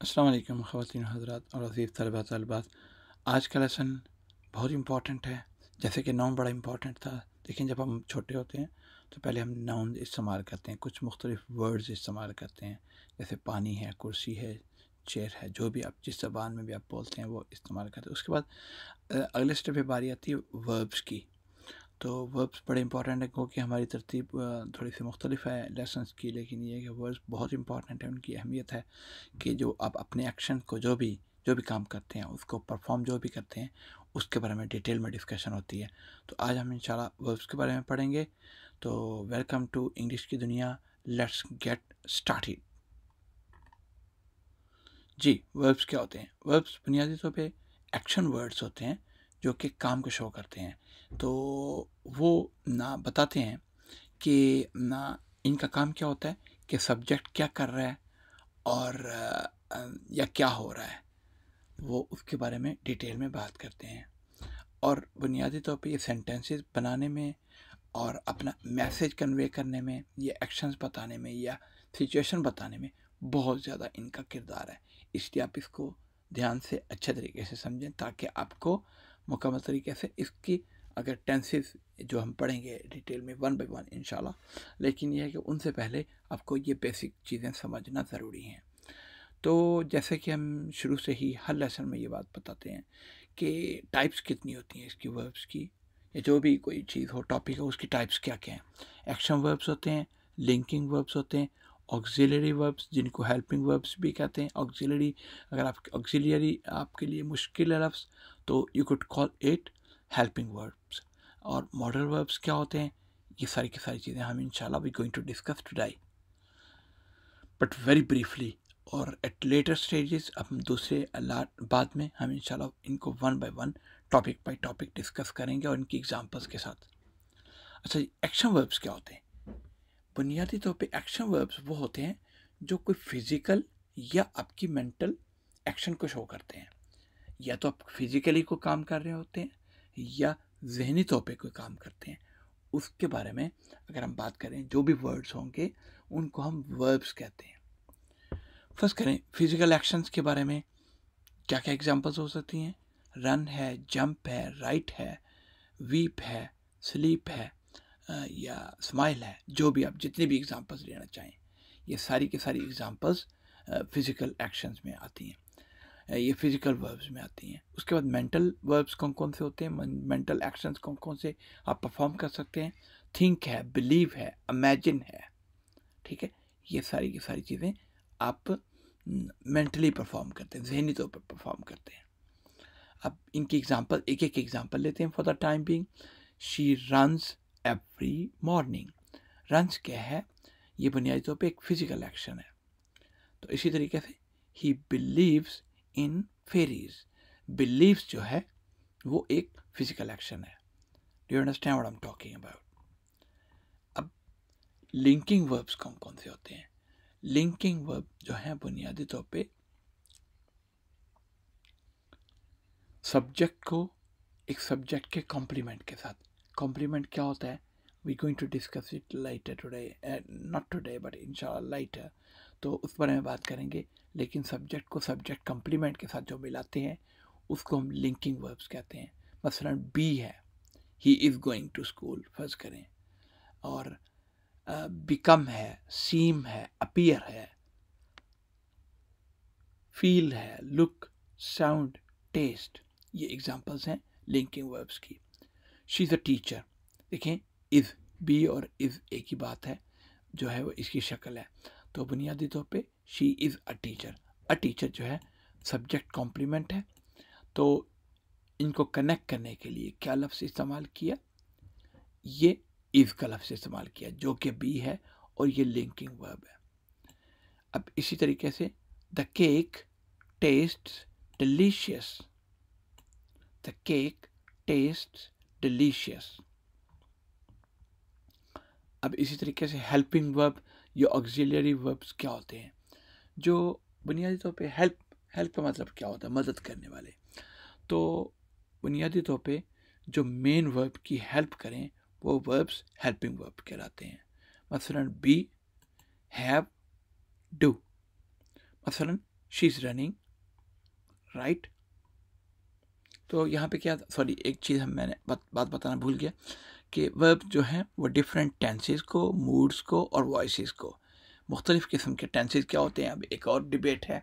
अस्सलाम वालेकुम ख़वातीन हज़रात और अज़ीज़ तलबा तलबात। आज का लेसन बहुत इम्पॉर्टेंट है। जैसे कि नाउन बड़ा इम्पॉर्टेंट था, लेकिन जब हम छोटे होते हैं तो पहले हम नाउन इस्तेमाल करते हैं, कुछ मुख्तलिफ वर्ड्स इस्तेमाल करते हैं, जैसे पानी है, कुर्सी है, चेयर है, जो भी आप जिस ज़बान में भी आप बोलते हैं वो इस्तेमाल करते हैं। उसके बाद अगले स्टेप पे बारी आती है वर्ब्स की। तो वर्ब्स बड़े इंपॉर्टेंट है क्योंकि हमारी तरतीब थोड़ी सी मुख्तलिफ है लेसन्स की, लेकिन ये है कि वर्ब्स बहुत इंपॉर्टेंट है। उनकी अहमियत है कि जो आप अपने एक्शन को जो भी काम करते हैं, उसको परफॉर्म जो भी करते हैं, उसके बारे में डिटेल में डिस्कशन होती है। तो आज हम इंशाल्लाह वर्ब्स के बारे में पढ़ेंगे। तो वेलकम टू इंग्लिश की दुनिया, लेट्स गेट स्टार्टेड। जी, वर्ब्स क्या होते हैं? वर्ब्स बुनियादी तौर पे एक्शन वर्ड्स होते हैं जो कि काम को शो करते हैं। तो वो ना बताते हैं कि ना इनका काम क्या होता है, कि सब्जेक्ट क्या कर रहा है और या क्या हो रहा है, वो उसके बारे में डिटेल में बात करते हैं। और बुनियादी तौर पे ये सेंटेंसेस बनाने में और अपना मैसेज कन्वे करने में, ये एक्शंस बताने में या सिचुएशन बताने में बहुत ज़्यादा इनका किरदार है। इसलिए आप इसको ध्यान से अच्छे तरीके से समझें ताकि आपको मुकम्मल तरीके से इसकी, अगर टेंसेस जो हम पढ़ेंगे डिटेल में वन बाय वन इंशाल्लाह, लेकिन यह है कि उनसे पहले आपको ये बेसिक चीज़ें समझना ज़रूरी हैं। तो जैसे कि हम शुरू से ही हर लेसन में ये बात बताते हैं कि टाइप्स कितनी होती हैं इसकी, वर्ब्स की, या जो भी कोई चीज़ हो, टॉपिक हो, उसकी टाइप्स क्या क्या हैं। एक्शन वर्ब्स होते हैं, लिंकिंग वर्ब्स होते हैं, ऑक्सिलरी वर्ब्स जिनको हेल्पिंग वर्ब्स भी कहते हैं। ऑक्सिलरी, अगर आप ऑक्सिलरी आपके लिए मुश्किल है लफ्ज़, तो you could call it helping verbs. और मॉडल वर्ब्स क्या होते हैं, ये सारी की सारी चीज़ें हम इंशाल्लाह we going to discuss today, but very briefly. और एट लेटर स्टेजेस हम दूसरे बाद में हम इंशाल्लाह इनको one by one, topic by topic discuss करेंगे और इनकी एग्जांपल्स के साथ। अच्छा, एक्शन वर्ब्स क्या होते हैं? बुनियादी तौर पे एक्शन वर्ब्स वो होते हैं जो कोई फिजिकल या आपकी मेंटल एक्शन को शो करते हैं। या तो आप फिजिकली कोई काम कर रहे होते हैं या जहनी तौर पे कोई काम करते हैं। उसके बारे में अगर हम बात करें, जो भी वर्ड्स होंगे उनको हम वर्ब्स कहते हैं। फर्स्ट करें फिजिकल एक्शंस के बारे में, क्या क्या एग्जांपल्स हो सकती हैं? रन है, जंप है, राइट है, वीप है, स्लीप है, या स्माइल है, जो भी आप जितनी भी एग्जांपल्स लेना चाहें, ये सारी की सारी एग्जांपल्स फिजिकल एक्शंस में आती हैं, ये फिजिकल वर्ब्स में आती हैं। उसके बाद मेंटल वर्ब्स कौन कौन से होते हैं, मेंटल एक्शंस कौन कौन से आप परफॉर्म कर सकते हैं? थिंक है, बिलीव है, इमेजिन है, ठीक है। ये सारी की सारी चीज़ें आप मेंटली परफॉर्म करते हैं, जहनी तौर पर परफॉर्म करते हैं। अब इनकी एग्जांपल, एक एक एग्जांपल लेते हैं for the time being. She runs every morning. Runs क्या है? ये बुनियादी तौर पे एक फिजिकल एक्शन है। तो इसी तरीके से ही बिलीव्स इन फेरीज। बिलीव्स जो है वो एक फिजिकल एक्शन है। Do you understand what I am talking about? अब लिंकिंग वर्ब्स कौन कौन से होते हैं? लिंकिंग वर्ब जो है बुनियादी तौर पे सब्जेक्ट को एक सब्जेक्ट के कॉम्प्लीमेंट के साथ। कॉम्प्लीमेंट क्या होता है? We going to discuss it later today, not today but इंशाल्लाह लाइटर, तो उस बारे में बात करेंगे। लेकिन सब्जेक्ट को सब्जेक्ट कॉम्प्लीमेंट के साथ जो मिलाते हैं उसको हम लिंकिंग वर्ब्स कहते हैं। मसलन बी है, he is going to school, फर्ज करें, और बिकम है, सीम है, अपीयर है, फील है, लुक, साउंड, टेस्ट, ये एग्जांपल्स हैं लिंकिंग वर्ब्स की। शी इज़ अ टीचर, देखें इज़, बी और इज़ एक ही बात है, जो है वो इसकी शक्ल है। तो बुनियादी तौर पे she is a teacher. A teacher जो है सब्जेक्ट कॉम्प्लीमेंट है। तो इनको कनेक्ट करने के लिए क्या लफ्ज़ इस्तेमाल किया? ये इज़ का लफ्ज़ इस्तेमाल किया जो कि बी है और ये लिंकिंग वर्ब है। अब इसी तरीके से the cake tastes delicious. The cake tastes delicious. अब इसी तरीके से हेल्पिंग वर्ब या ऑक्सिलरी वर्ब्स क्या होते हैं? जो बुनियादी तौर पे हेल्प, हेल्प का मतलब क्या होता है? मदद करने वाले। तो बुनियादी तौर पे जो मेन वर्ब की हेल्प करें वो वर्ब्स हेल्पिंग वर्ब कहलाते हैं। मसलन बी, हैव, डू। मसलन शी इज़ रनिंग, राइट। तो यहाँ पे क्या, सॉरी एक चीज़ मैंने बात बताना भूल गया कि वर्ब जो हैं वो डिफरेंट टेंसेस को, मूड्स को और वॉइसेस को, मुख्तलिफ़ किस्म के टेंसेस क्या होते हैं, अब एक और डिबेट है,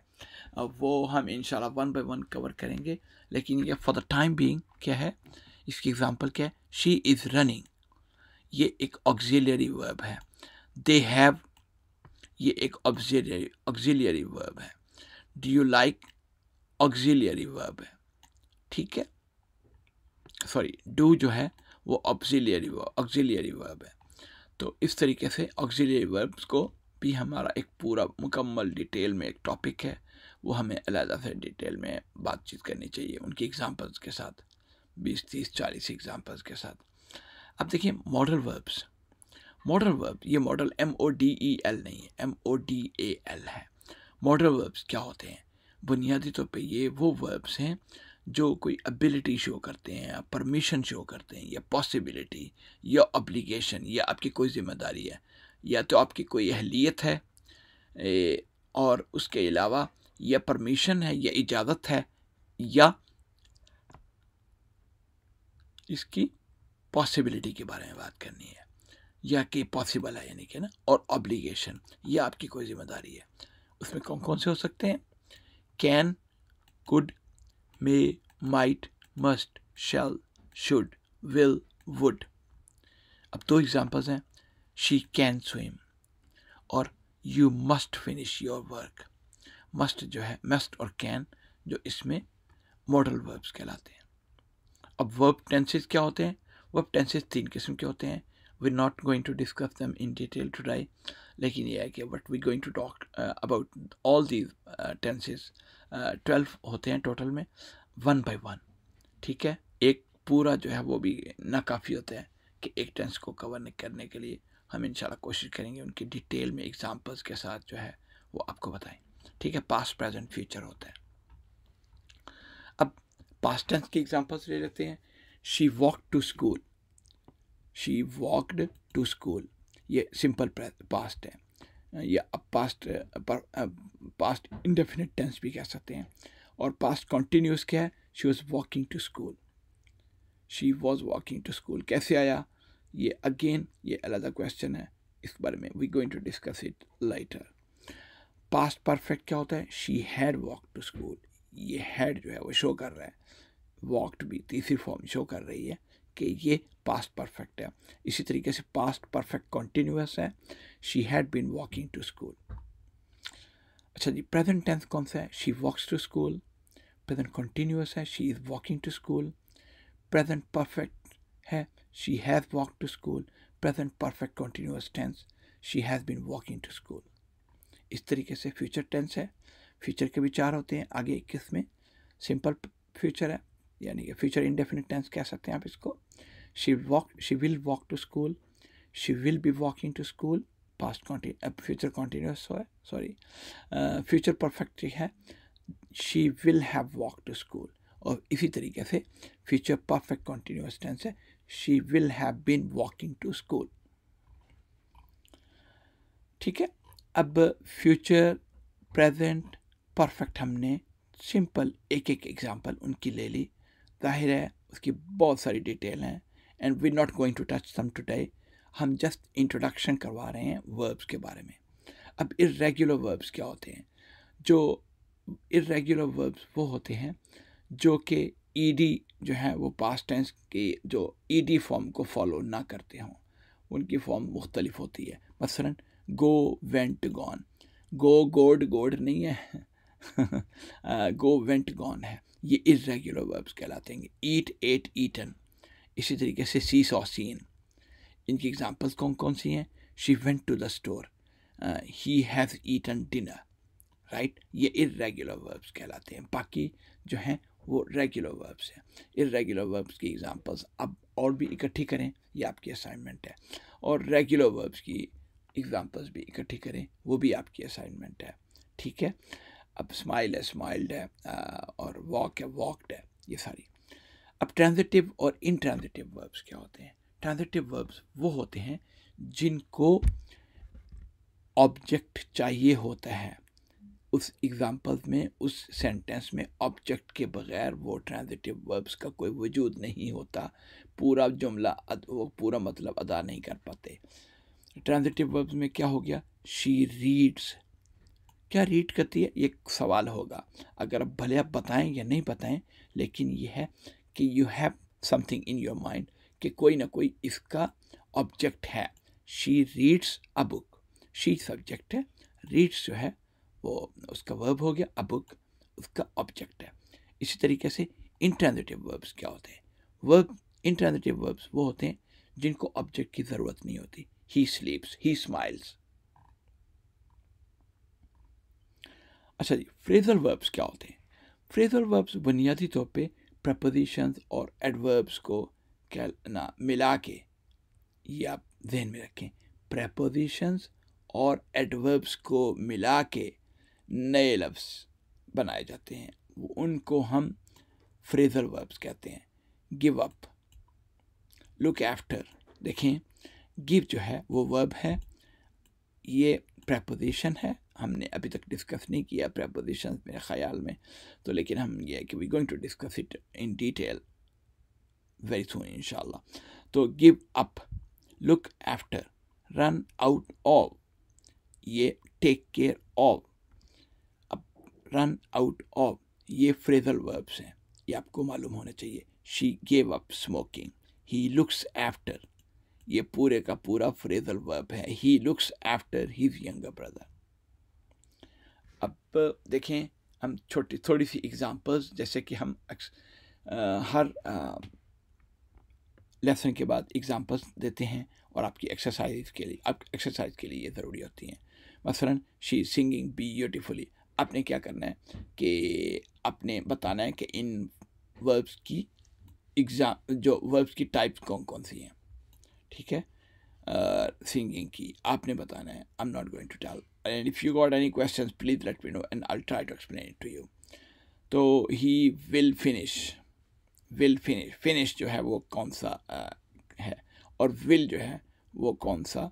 अब वो हम इंशाल्लाह वन बाय वन कवर करेंगे। लेकिन ये फॉर द टाइम बीइंग क्या है, इसकी एग्जांपल क्या है, शी इज़ रनिंग, ये एक ऑक्सिलियरी वर्ब है। दे हैव, ये एक ऑक्सिलियरी वर्ब है। Do you like, auxiliary verb है, ठीक है। सॉरी, डू जो है वो ऑक्सिलियरी वर्ब है। तो इस तरीके से ऑक्सिलियरी वर्ब्स को भी हमारा एक पूरा मुकम्मल डिटेल में एक टॉपिक है, वो हमें अलग से डिटेल में बातचीत करनी चाहिए उनकी एग्जांपल्स के साथ, 20, 30, 40 एग्जांपल्स के साथ। अब देखिए मॉडल वर्ब्स, मॉडल वर्ब, ये मॉडल MODEL नहीं है, MODAL है। मॉडल वर्ब्स क्या होते हैं, बुनियादी तौर पे ये वो वर्ब्स हैं जो कोई एबिलिटी शो करते हैं, या परमिशन शो करते हैं, या पॉसिबिलिटी, या ऑब्लिगेशन, या आपकी कोई जिम्मेदारी है, या तो आपकी कोई अहलियत है और उसके अलावा या परमिशन है, या इजाज़त है, या इसकी पॉसिबिलिटी के बारे में बात करनी है, या कि पॉसिबल है यानी कि ना, और ऑब्लिगेशन, या आपकी कोई जिम्मेदारी है। उसमें कौन कौन से हो सकते हैं, can, could, may, might, must, shall, should, will, would. अब दो एग्जांपल्स हैं, शी कैन स्विम और you must finish your work. Must जो है, मस्ट और कैन जो इसमें मॉडल वर्ब्स कहलाते हैं। अब वर्ब टेंसेस क्या होते हैं, वर्ब टेंसेस 3 किस्म के होते हैं। we're not going to discuss them in detail today, लेकिन ये है कि but we're going to talk about all these tenses, 12 होते हैं टोटल में, 1 by 1, ठीक है। एक पूरा जो है वो भी ना काफ़ी होता है कि एक टेंस को कवर करने के लिए, हम इंशाल्लाह कोशिश करेंगे उनकी डिटेल में एग्जांपल्स के साथ जो है वो आपको बताएं, ठीक है। पास्ट, प्रेजेंट, फ्यूचर होता है। अब पास्ट टेंस के एग्जांपल्स ले लेते हैं। She walked to school, she walked to school, ये सिंपल पास्ट है, या पास्ट इंडेफिनिट टेंस भी कह सकते हैं। और पास्ट कंटिन्यूस क्या है, she was walking to school, she was walking to school कैसे आया, ये अगेन ये अलग क्वेश्चन है, इस बारे में we going to discuss it later. Past perfect क्या होता है, she had walk to school, ये हैड जो है वो शो कर रहा है, वॉकड भी तीसरी फॉर्म शो कर रही है कि ये पास्ट परफेक्ट है। इसी तरीके से पास्ट परफेक्ट कॉन्टिन्यूस है, she had been walking to school. अच्छा जी, प्रेजेंट टेंस कौन सा है, she walks to school, present continuous है, she is walking to school. Present perfect है, she has walk to school, present perfect continuous tense, she has been walking to school. इस तरीके से फ्यूचर टेंस है, future के भी 4 होते हैं, आगे 21 में सिंपल फ्यूचर है, यानी कि फ्यूचर इंडेफिनिट टेंस कह सकते हैं आप इसको। She will walk to school, she will be walking to school, past future continuous है, सॉरी फ्यूचर परफेक्ट है, she will have walk to school. और इसी तरीके से फ्यूचर परफेक्ट कॉन्टिन्यूस टेंस है, she will have been walking to school, ठीक है। अब फ्यूचर, प्रेजेंट, परफेक्ट हमने सिंपल एक एक एग्जांपल उनकी ले ली, जाहिर है उसकी बहुत सारी डिटेल हैं, and we not going to touch some today, हम जस्ट इंट्रोडक्शन करवा रहे हैं वर्ब्स के बारे में। अब इर्रेगुलर वर्ब्स क्या होते हैं, जो इर्रेगुलर वर्ब्स वो होते हैं जो कि ईडी जो है वो पास्ट टेंस के जो ईडी फॉर्म को फॉलो ना करते हों, उनकी फॉर्म मुख्तलिफ होती है। मसलन गो, वेंट, गॉन, गो गोड गोड नहीं है गो वेंट गॉन है, ये इर्रेगुलर वर्ब्स कहलाते हैं। ईट, एट, ईटन, इसी तरीके से सी, सॉ, सीन, इनकी एग्जांपल्स कौन कौन सी हैं, she went to the store, he has eaten dinner, right, ये इर्रेगुलर वर्ब्स कहलाते हैं। बाकी जो हैं वो रेगुलर वर्ब्स हैं। इर्रेगुलर वर्ब्स की एग्जांपल्स अब और भी इकट्ठी करें, ये आपकी असाइनमेंट है, और रेगुलर वर्ब्स की एग्जांपल्स भी इकट्ठी करें, वो भी आपकी असाइनमेंट है, ठीक है। अब स्माइल है, स्माइल्ड है, और वॉक है, वॉकड है, ये सारी। अब ट्रांजिटिव और इनट्रांजिटिव वर्ब्स क्या होते हैं, ट्रांजिटिव वर्ब्स वो होते हैं जिनको ऑब्जेक्ट चाहिए होता है, उस एग्जाम्पल्स में, उस सेंटेंस में ऑब्जेक्ट के बगैर वो ट्रांजिटिव वर्ब्स का कोई वजूद नहीं होता, पूरा जुमला वो पूरा मतलब अदा नहीं कर पाते। ट्रांजिटिव वर्ब्स में क्या हो गया, शी रीड्स, क्या रीड करती है, ये सवाल होगा। अगर भले आप बताएं या नहीं बताएं, लेकिन ये है कि you have something in your mind कि कोई ना कोई इसका ऑब्जेक्ट है। She reads a book, she subject है, रीड्स जो है वो उसका वर्ब हो गया, अ बुक उसका ऑब्जेक्ट है। इसी तरीके से इंट्रांजिटिव वर्ब्स क्या होते हैं, वर्ब इंट्रांजिटिव वर्ब्स वो होते हैं जिनको ऑब्जेक्ट की ज़रूरत नहीं होती। ही स्लीप्स, ही स्माइल्स। अच्छा जी, फ्रेजल वर्ब्स क्या होते हैं। फ्रेजल वर्ब्स बुनियादी तौर पे प्रपोजिशंस और एडवर्ब्स को क्या ना मिला के, ये आप ध्यान में रखें, प्रपोजिशंस और एडवर्ब्स को मिला के नए लफ्ज़ बनाए जाते हैं, उनको हम फ्रेजल वर्ब्स कहते हैं। गिव अप, लुक आफ्टर, देखें गिव जो है वो वर्ब है, ये प्रपोजिशन है, हमने अभी तक डिस्कस नहीं किया प्रपोजिशंस मेरे ख्याल में, तो लेकिन हम ये है कि we going to discuss it in detail very soon इंशाल्लाह। तो give up, look after, run out of, ये टेक केयर ऑफ, अब रन आउट ऑफ ये फ्रेजल वर्ब्स हैं, ये आपको मालूम होना चाहिए। She gave up smoking, he looks after, ये पूरे का पूरा फ्रेजल वर्ब है। He looks after his younger brother. अब देखें हम थोड़ी सी एग्जांपल्स, जैसे कि हम हर लेसन के बाद एग्जांपल्स देते हैं और आपकी एक्सरसाइज के लिए ये ज़रूरी होती हैं। मसलन शी सिंगिंग ब्यूटीफुली, आपने क्या करना है कि आपने बताना है कि इन वर्ब्स की जो वर्ब्स की टाइप्स कौन कौन सी हैं, ठीक है। सिंगिंग की आपने बताना है, I am not going to tell, and if you got any questions please let me know and I will try to explain it to you. तो ही विल फिनिश, फिनिश जो है वो कौन सा है, और विल जो है वो कौन सा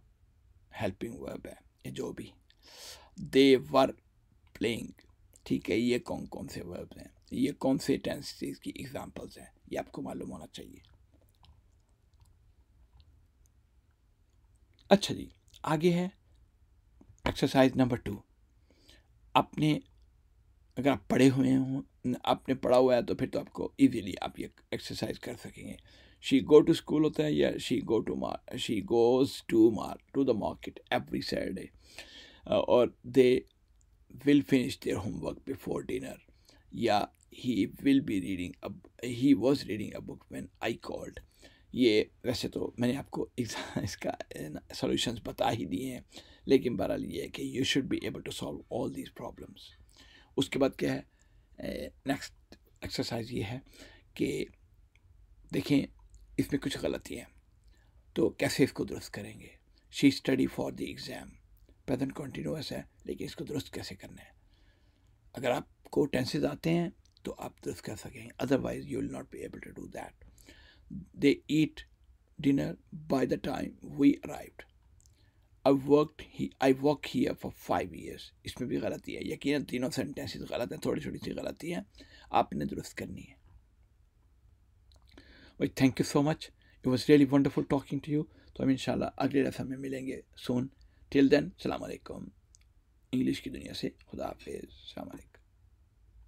हेल्पिंग वर्ब है, ये जो भी। दे वर प्लेइंग, ठीक है, ये कौन कौन से वर्ब्स हैं, ये कौन से टेंसेस की एग्जांपल्स हैं, ये आपको मालूम होना चाहिए। अच्छा जी, आगे है एक्सरसाइज नंबर 2। आपने अगर आप पढ़े हुए हों, आपने पढ़ा हुआ है, तो फिर तो आपको इजीली आप ये एक्सरसाइज कर सकेंगे। शी गो टू स्कूल होता है, या she goes to the market every Saturday, और they will finish their homework before dinner, या he was reading a book when I called. ये वैसे तो मैंने आपको इसका सॉल्यूशंस बता ही दिए हैं, लेकिन बहरहाल ये है कि you should be able to solve all these problems. उसके बाद क्या है, नेक्स्ट एक्सरसाइज ये है कि देखें इसमें कुछ गलती है, तो कैसे इसको दुरुस्त करेंगे। She study for the exam, present continuous है, लेकिन इसको दुरुस्त कैसे करना है। अगर आपको टेंसेस आते हैं तो आप दुरुस्त कर सकेंगे, otherwise you will not be able to do that. They eat dinner by the time we arrived, I work here for 5 years, इसमें भी गलती है। यकीनन तीनों सेंटेंसेस गलत हैं, थोड़ी छोटी सी गलती है, आपने दुरुस्त करनी है। भाई thank you so much, it was really wonderful talking to you. तो हम इंशाल्लाह अगले लेसन में मिलेंगे सून। टिल देन सलाम अलैकुम। इंग्लिश की दुनिया से खुदा हाफिज़, सलाम अलैकुम।